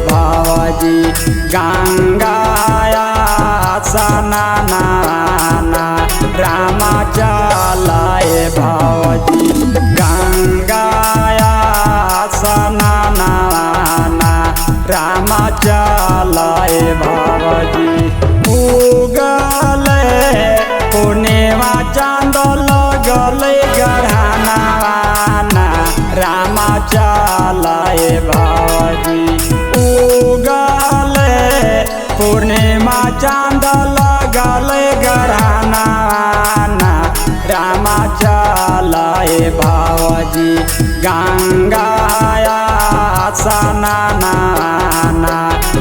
भावजी गंगाया स्नाना राम चलाए भावजी गंगाया स्नाना राम चलाए भावजी उगले पूर्णिमा चांद लगले गढ़ाना राम चलाए भावजी उगले पूर्णिमा चांद लगले गढ़ाना राम चलाए भावजी गंगाया स्नाना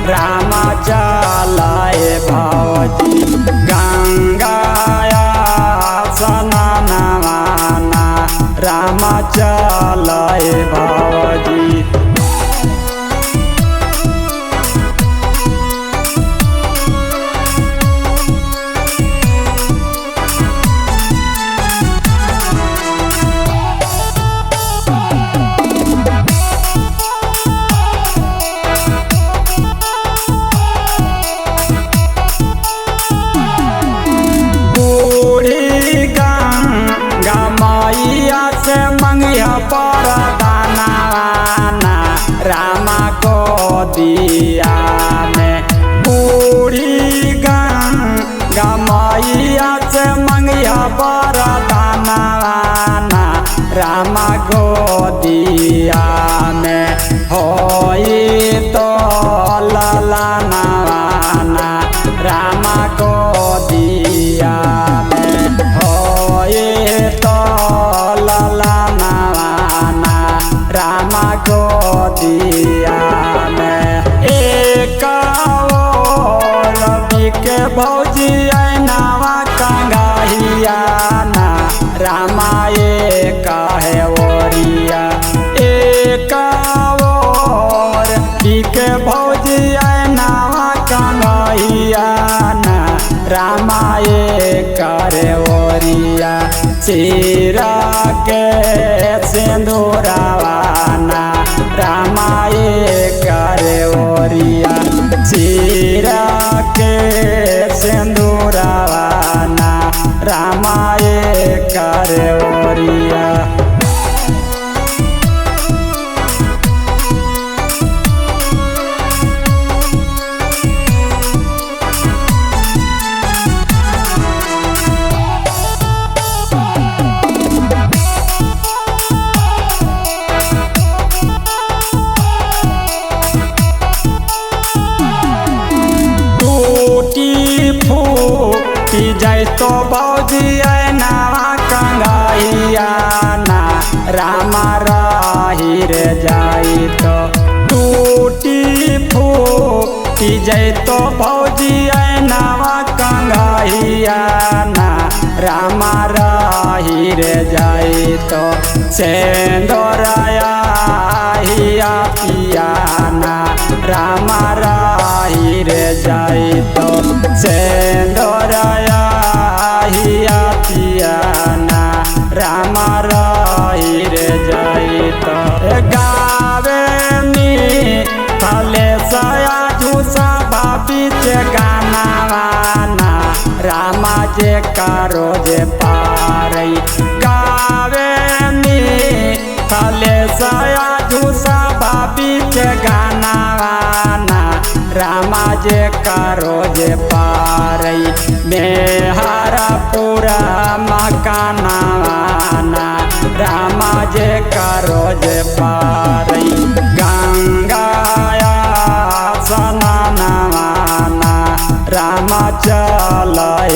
राम चलाए भावजी गंगाया स्नाना राम चलाए भावजी। मैया से मंगिया पर दाना रामा को दिया में बूढ़ी गंगा मैया से मंगिया पर दाना रामा को दिया में होई तो ललाना रामा को दिया में होई तो ललाना रामा को दिया में एक रवि के भौजी नावा कंगाहिया रामा एक है ओरिया एक के भौजी नावा कंगाहिया रामा एक रे ओरिया चीरा के सिंदूरवाना रामा एक रे ओरिया चीरा के सिंदूरवाना रामा एक रे ओरिया। जय तो भौजी नावा कंगाहिया रामा राही रे जाई तो टूटी फूटी जय तो भौजी नावा कंगाहिया रामा राही रे जाई तो सेंदोराया हिया पियाना रामा राही रे जाई तो सेंदोराया हिया पियाना रामा राही रे जाई तो गावे में थले सया झूसा भाभी के गाना वाना रामा जे कारो जे पारई गावे में थले सया झूसा भाभी के गाना वाना रामा जे कारो जे पारई में हरा पूरा मकाना रामा जे कारो जे पारई गंगाया स्नाना रामा चलाए